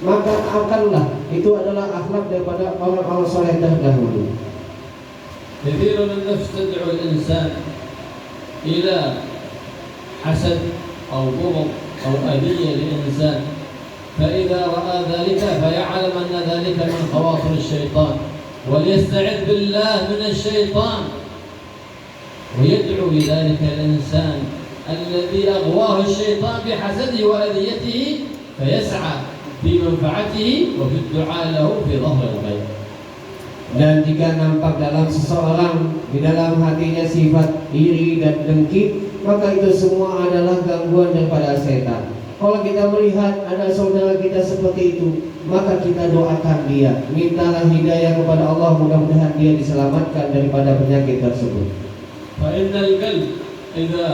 S2: maka maafkanlah. Itu adalah akhlak daripada orang-orang soleh terdahulu.
S1: كثير من النفس تدعو الإنسان إلى حسد أو بغض أو أذية للإنسان، فإذا رأى ذلك فيعلم أن ذلك من خواطر الشيطان وليستعذ بالله من الشيطان، ويدعو لذلك الإنسان الذي أغواه الشيطان بحسده وأذيته فيسعى في منفعته وفي الدعاء له في ظهر الغيب.
S2: Dan jika nampak dalam seseorang di dalam hatinya sifat iri dan dengki, maka itu semua adalah gangguan daripada setan. Kalau kita melihat ada saudara kita seperti itu, maka kita doakan dia, mintalah hidayah kepada Allah, mudah-mudahan dia diselamatkan daripada penyakit tersebut.
S1: فإن القلب إذا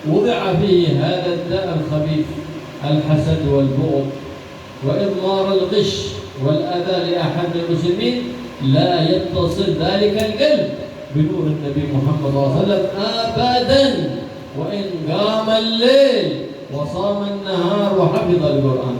S1: وضع فيه هذا الداء الخبيث الحسد والبغض وإضمار الغش والأذى لأحد المسلمين لا يتصل ذلك القلب بنور النبي محمد صلى الله عليه وسلم أبدا، وإن قام الليل وصام النهار وحفظ القرآن.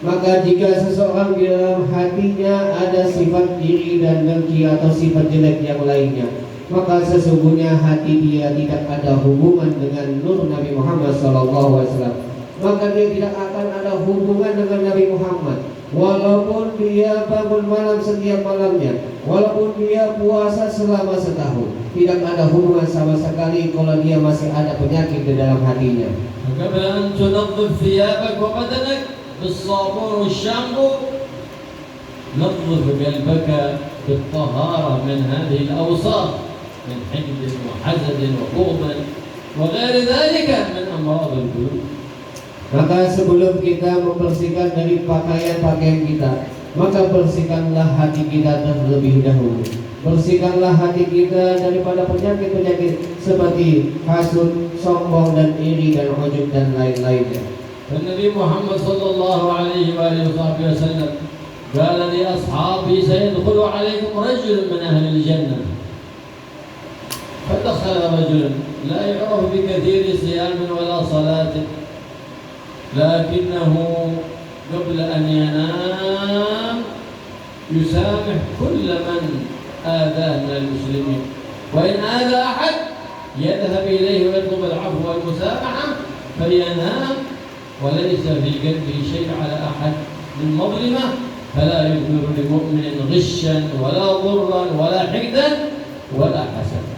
S2: Maka jika seseorang di dalam hatinya ada sifat iri dan dengki atau sifat jelek yang lainnya, maka sesungguhnya hati dia tidak ada hubungan dengan nur Nabi Muhammad SAW. Maka dia tidak akan ada hubungan dengan Nabi Muhammad. Walaupun dia bangun malam setiap malamnya, walaupun dia puasa selama setahun, tidak ada hubungan sama sekali kalau dia masih ada penyakit di dalam hatinya.
S1: قبل أن تنظف ثيابك وبدنك بالصابون والشامبو نظف قلبك بالطهارة من هذه الأوصاف من حقد وحسد وبغض وغير ذلك من أمراض القلوب.
S2: Maka sebelum kita membersihkan dari pakaian-pakaian kita, maka bersihkanlah hati kita terlebih dahulu. Bersihkanlah hati kita daripada penyakit-penyakit seperti hasud, sombong dan iri dan ujub dan lain-lainnya.
S1: Nabi Muhammad sallallahu alaihi wasallam qala li ashabi sayadkhulu alaikum rajulun min ahli al-jannah. Fadakhala rajulun la yu'raf bi kathiri siyamin wala salatin, لكنه قبل أن ينام يسامح كل من آذاه من المسلمين، وإن آذى أحد يذهب إليه ويطلب العفو والمسامحة فينام وليس في قلبه شيء على أحد من مظلمة، فلا يظهر لمؤمن غشا ولا ضرا ولا حقدا ولا حسدا.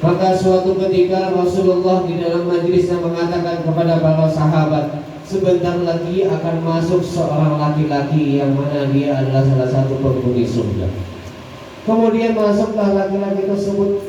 S2: Maka suatu ketika Rasulullah di dalam majlisnya mengatakan kepada para sahabat, sebentar lagi akan masuk seorang laki-laki yang mana dia adalah salah satu penghuni surga. Kemudian masuklah laki-laki tersebut,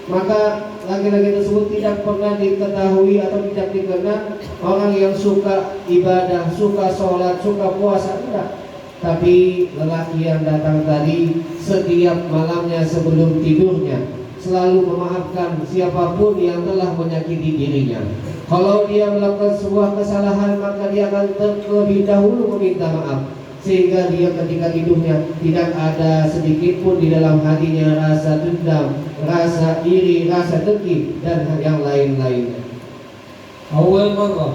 S2: maka laki-laki tersebut tidak pernah diketahui atau tidak dikenal orang yang suka ibadah, suka sholat, suka puasa, enggak. Tapi lelaki yang datang tadi setiap malamnya sebelum tidurnya selalu memaafkan siapapun yang telah menyakiti dirinya. Kalau dia melakukan sebuah kesalahan, maka dia akan terlebih dahulu meminta maaf, sehingga dia ketika tidurnya tidak ada sedikit pun di dalam hatinya rasa dendam, rasa iri, rasa dengki, dan yang lain-lainnya.
S1: أول مرة،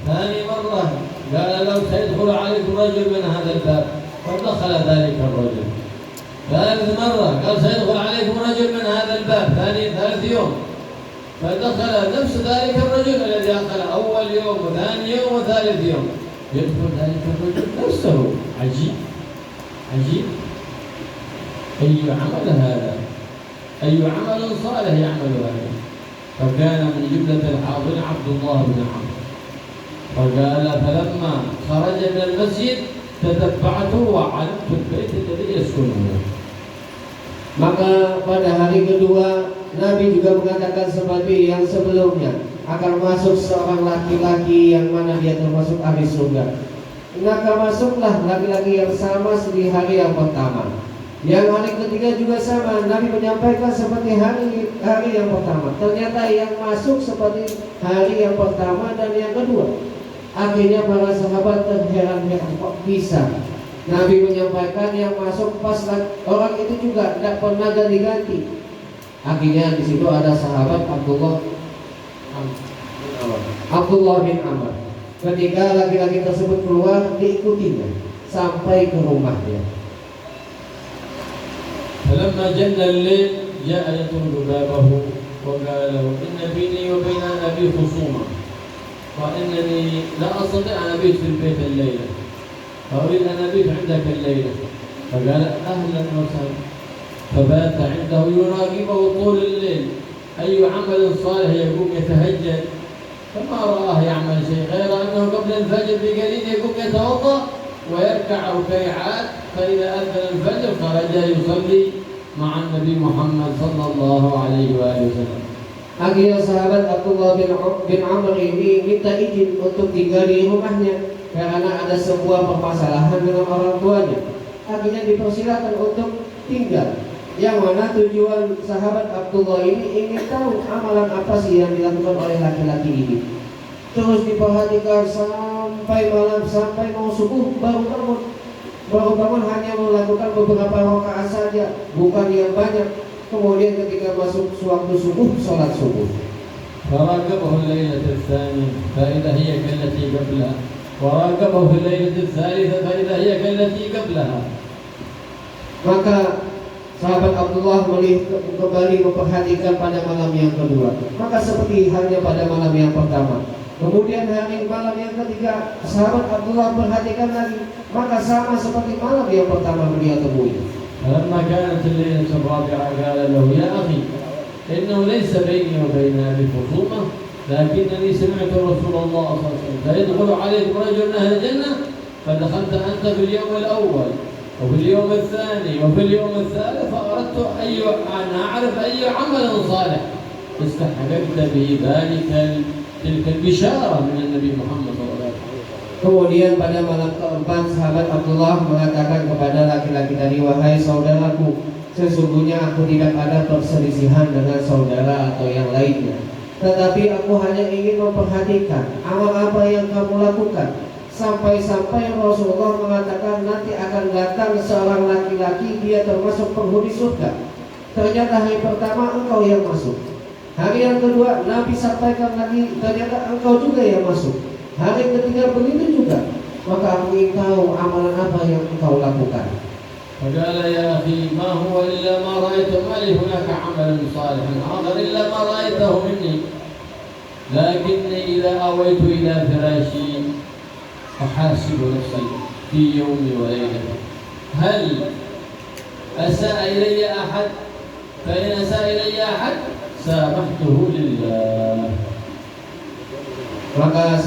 S1: ثاني مرة قال لو سيدخل عليكم رجل من هذا الباب فدخل ذلك الرجل. ثالث مرة قال سيدخل عليكم رجل من هذا الباب، ثالث يوم فدخل نفس ذلك الرجل الذي دخل أول يوم وثاني يوم وثالث يوم، يدخل ذلك الرجل نفسه. عجيب عجيب. أي عمل هذا؟ أي عمل صالح يعمل هذا؟ فكان من جملة الحاضر عبد الله بن عمرو، فقال فلما خرج من المسجد تتبعته وعلمت البيت الذي يسكنه.
S2: Maka pada hari kedua Nabi juga mengatakan seperti yang sebelumnya, akan masuk seorang laki-laki yang mana dia termasuk ahli surga. Maka masuklah laki-laki yang sama seperti hari yang pertama. Yang hari ketiga juga sama, Nabi menyampaikan seperti hari yang pertama. Ternyata yang masuk seperti hari yang pertama dan yang kedua. Akhirnya para sahabat terheran-heran, kok bisa Nabi menyampaikan yang masuk pas orang itu juga tidak pernah ganti-ganti. Akhirnya di situ ada sahabat Abdullah bin Amr. Ketika laki-laki tersebut keluar, diikutinya sampai ke rumahnya.
S1: فلما جن الليل جاء يطرق بابه وقال له إن بيني وبين أبي خصومة وإنني لا أستطيع أن أبيت في البيت الليلة فأريد أن أبيت عندك الليلة. فقال أهلا وسهلا، فبات عنده يراقبه طول الليل أي عمل صالح يقوم يتهجد، فما رآه يعمل شيء غير أنه قبل الفجر بقليل يقوم يتوضأ ويركع ركيعات، فإذا أذن الفجر خرج يصلي مع النبي محمد صلى الله عليه وآله وسلم.
S2: Akhirnya sahabat Abdullah bin Amr ini minta izin untuk tinggal di rumahnya karena ada sebuah permasalahan dengan orang tuanya. Akhirnya dipersilakan untuk tinggal. Yang mana tujuan sahabat Abdullah ini ingin tahu amalan apa sih yang dilakukan oleh laki-laki ini. Terus diperhatikan sampai malam, sampai mau subuh baru bangun hanya melakukan beberapa rakaat saja, bukan yang banyak. Kemudian ketika masuk sewaktu subuh, sholat subuh.
S1: فراقبه الليلة الثانية فإذا هي كالتي قبلها، وراقبه في الليلة الثالثة فإذا هي كالتي قبلها.
S2: Maka sahabat Abdullah kembali memperhatikan pada malam yang kedua, maka seperti halnya pada malam yang pertama. Kemudian hari malam yang ketiga, sahabat Abdullah perhatikan lagi, maka sama seperti malam yang pertama beliau temui.
S1: فلما كانت الليلة الرابعة قال له يا أخي إنه ليس بيني وبين أبي خصومة، لكنني سمعت رسول الله صلى الله عليه وسلم فيدخل عليكم رجل من أهل الجنة فدخلت أنت في اليوم الأول وفي اليوم الثاني وفي اليوم الثالث، فأردت أن أعرف أي عمل صالح استحققت به تلك البشارة من النبي محمد صلى الله عليه وسلم.
S2: Kemudian pada malam keempat sahabat Abdullah mengatakan kepada laki-laki tadi, wahai saudaraku, sesungguhnya aku tidak ada perselisihan dengan saudara atau yang lainnya, tetapi aku hanya ingin memperhatikan amal apa yang kamu lakukan. Sampai-sampai Rasulullah mengatakan nanti akan datang seorang laki-laki, dia termasuk penghuni surga. Ternyata hari pertama engkau yang masuk. Hari yang kedua Nabi sampaikan lagi, ternyata engkau juga yang masuk. Hari ketiga begitu juga. Maka aku ingin tahu amalan apa yang engkau lakukan.
S1: فقال يا أخي ما هو إلا ما رأيت، ما لي هناك عمل صالح آخر إلا ما رأيته مني، لكني إذا أويت إلى فراشي أحاسب نفسي في يومي وليلتي هل أساء إلي أحد، فإن أساء إلي أحد سامحته لله.
S2: Maka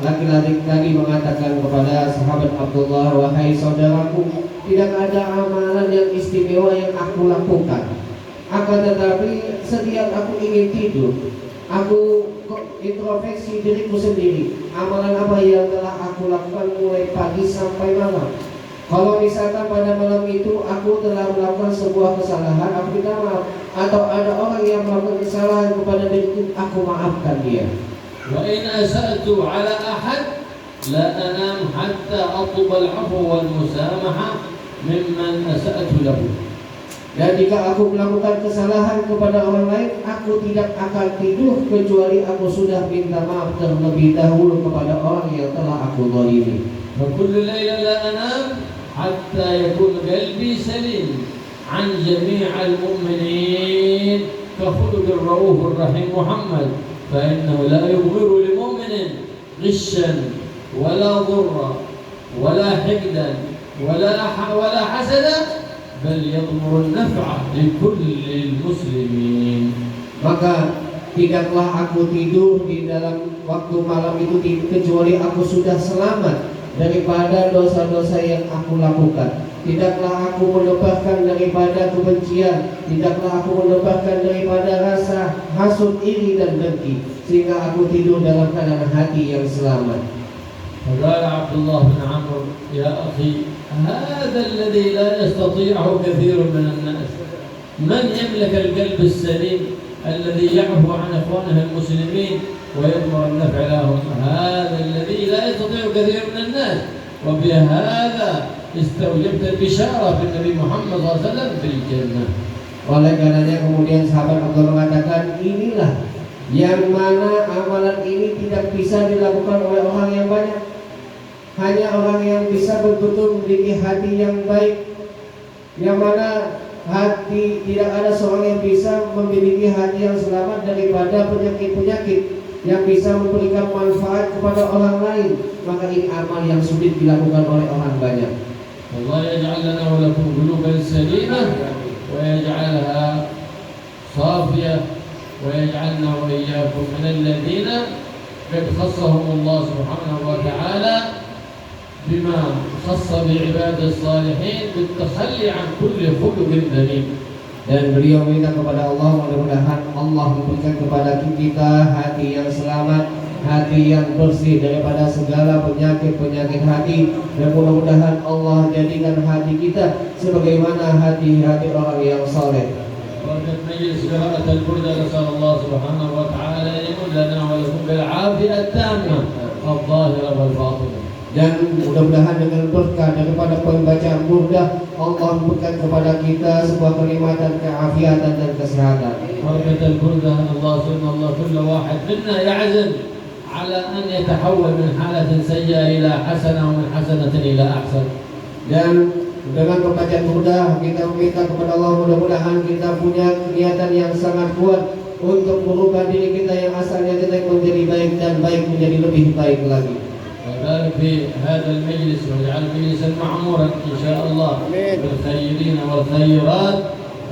S2: laki-laki tadi mengatakan kepada sahabat Abdullah, wahai saudaraku, tidak ada amalan yang istimewa yang aku lakukan. Akan tetapi setiap aku ingin tidur, aku introspeksi diriku sendiri. Amalan apa yang telah aku lakukan mulai pagi sampai malam? Kalau misalkan pada malam itu aku telah melakukan sebuah kesalahan, aku minta maaf. Atau ada orang yang melakukan kesalahan kepada diriku, aku maafkan dia.
S1: وإن أسأت على أحد لا أنام حتى أطلب العفو والمسامحة ممن أسأت له.
S2: Dan jika aku melakukan kesalahan kepada orang lain, aku tidak akan tidur kecuali aku sudah minta maaf terlebih dahulu kepada orang yang telah aku zalimi.
S1: فكل ليلة لا أنام حتى يكون قلبي سليم عن جميع المؤمنين كخلق الرؤوف الرحيم محمد، فإنه لا يبغض لمؤمن غشا ولا ضرا ولا حقدا ولا حسدا، بل يضمر النفع لكل المسلمين.
S2: Maka tidaklah aku tidur di dalam waktu malam itu kecuali aku sudah selamat daripada dosa-dosa yang aku lakukan. Tidaklah aku melepaskan daripada kebencian, tidaklah aku melepaskan daripada rasa hasut, iri dan dengki, sehingga aku tidur dalam keadaan hati yang selamat.
S1: فقال عبد الله بن عمرو يا أخي هذا الذي لا يستطيعه كثير من الناس، من يملك القلب السليم الذي يعفو عن إخوانه المسلمين ويضمر النفع لهم؟ هذا الذي لا يستطيع كثير من الناس، وبهذا استوجبت البشارة بالنبي محمد صلى الله عليه وسلم في الجنة.
S2: Oleh karenanya kemudian sahabat Abdullah mengatakan, inilah yang mana amalan ini tidak bisa dilakukan oleh orang yang banyak. Hanya orang yang bisa betul-betul memiliki hati yang baik, yang mana hati tidak ada seorang yang bisa memiliki hati yang selamat daripada penyakit-penyakit yang bisa memberikan manfaat kepada orang lain. Maka ini amal yang sulit dilakukan oleh orang banyak.
S1: Allah yaj'al lana wa lakum quluban salimah wa yaj'alha safiyah wa yaj'alna wa iyyakum min alladhina qad khassahum Allah subhanahu wa ta'ala bima khassa bi'ibadihi as-salihin bitakhalli 'an kulli khuluqin dhanim.
S2: Dan beliau minta kepada Allah, mudah-mudahan Allah memberikan kepada kita hati yang selamat, hati yang bersih daripada segala penyakit-penyakit hati, dan mudah-mudahan Allah jadikan hati kita sebagaimana hati-hati orang yang saleh.
S1: Berkat majlis qira'at al-burda, nasallallahu subhanahu wa ta'ala an yamudana wa lakum bil 'afiyati at-tammah adh-dhahirah wal batinah.
S2: Dan mudah-mudahan dengan berkah daripada pembacaan burdah, Allah memberikan kepada kita sebuah kenikmatan, keafiatan dan kesehatan.
S1: Berkat al-burda, Allah subhanahu wa ta'ala kullu wahid minna ya'zam ala an yatahawwal min halatin sayyi'ah ila hasanah wa min hasanatin ila ahsan.
S2: Dan dengan pembacaan burdah kita meminta kepada Allah, mudah-mudahan kita punya niatan yang sangat kuat untuk merubah diri kita yang asalnya jelek menjadi baik dan baik menjadi lebih baik lagi.
S1: وبارك في هذا المجلس واجعل مجلسا معمورا ان شاء الله بالخيرين والخيرات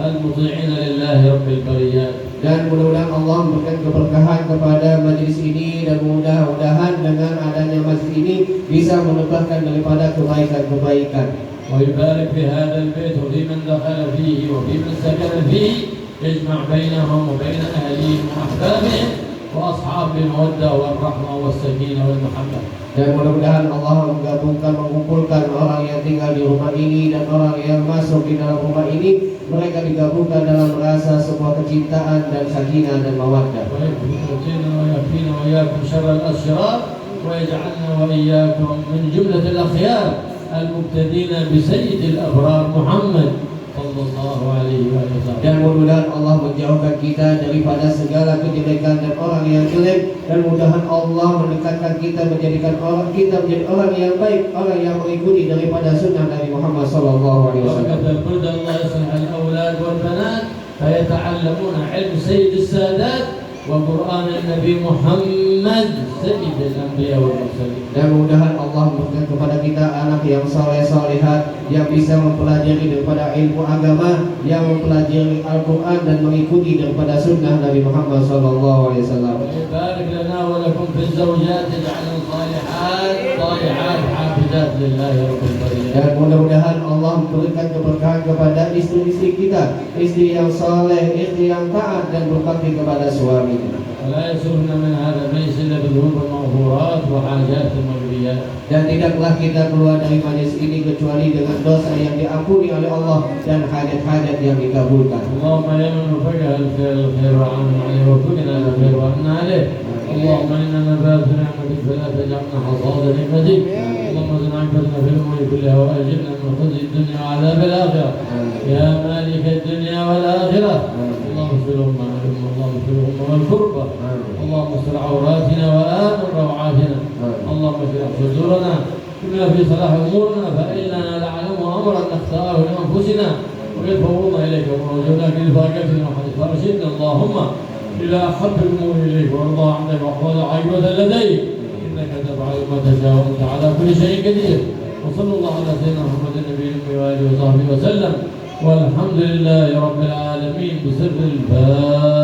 S1: المطيعين لله رب البريات.
S2: Dan mudah-mudahan Allah memberikan keberkahan kepada majlis ini, dan mudah-mudahan dengan adanya majlis ini bisa menambahkan daripada kebaikan-kebaikan.
S1: ويبارك في هذا البيت وفي من دخل فيه وفي من سكن فيه، يجمع بينهم وبين اهليهم واحبابهم واصحاب الموده والرحمه والسكينه والمحبه.
S2: Dan mudah-mudahan Allah mengumpulkan orang yang tinggal di rumah ini dan orang yang masuk di dalam rumah ini, mereka digabungkan dalam rasa sebuah kecintaan dan sakinah dan mawaddah.
S1: ويكفينا وإياكم شر الأشرار ويجعلنا وإياكم من جملة الأخيار المبتدين بسيد الأبرار محمد صلى الله عليه وسلم.
S2: Dan mudah-mudahan Allah menjauhkan kita daripada segala kejelekan dan orang yang jelek, dan mudah-mudahan Allah mendekatkan kita menjadikan kita menjadi orang yang baik, orang yang mengikuti daripada sunnah Nabi Muhammad sallallahu alaihi wasallam.
S1: Allah يصلح الأولاد والبنات فيتعلمون علم سيد السادات وقرآن النبي محمد سيد الأنبياء والمرسلين.
S2: Dan mudah-mudahan Allah memberikan kepada kita anak yang saleh-salehat, yang bisa mempelajari daripada ilmu agama, yang mempelajari Al-Quran dan mengikuti daripada sunnah Nabi Muhammad SAW.
S1: Barik lana wa lakum fi zawjat ij'alna salihat, salihat, hafizat lillahi rabbil alamin.
S2: Dan mudah-mudahan Allah Allah memberikan keberkahan kepada istri-istri kita, istri yang saleh, istri yang taat dan berbakti kepada suaminya.
S1: ولا يسرنا من هذا المجلس إلا بذنوب المغفورات وحاجات المغفيات. Dan
S2: tidaklah kita keluar dari majlis ini kecuali dengan dosa yang diampuni oleh Allah dan hajat-hajat yang dikabulkan.
S1: اللهم يا من وفقه الخير وعنا عليه وفقنا الخير وعنا عليه. اللهم إنا نبات نعمتك فلا تجعلنا حصادا لنعمتك. اللهم زدنا عبادنا في الأمور كلها وأجرنا من خزي الدنيا وعذاب الآخرة. يا مالك الدنيا والآخرة. اللهم اغفر لهم اللهم اغفر لهم والكربة. اللهم استر عوراتنا وآمن روعاتنا. اللهم اشرح صدورنا بما في صلاح أمورنا فإننا نعلم أمرا نختاره لأنفسنا وقد فوضنا إليك ورجوناك لفاقتنا وحديث فارشدنا اللهم إلى أحب الأمور إليك وارضى عنك واحفظ عيبة لديك إنك تفعل ما تشاء وأنت على كل شيء قدير. وصلى الله على سيدنا محمد النبي وآله وصحبه وسلم والحمد لله رب العالمين بسر الفاتحة.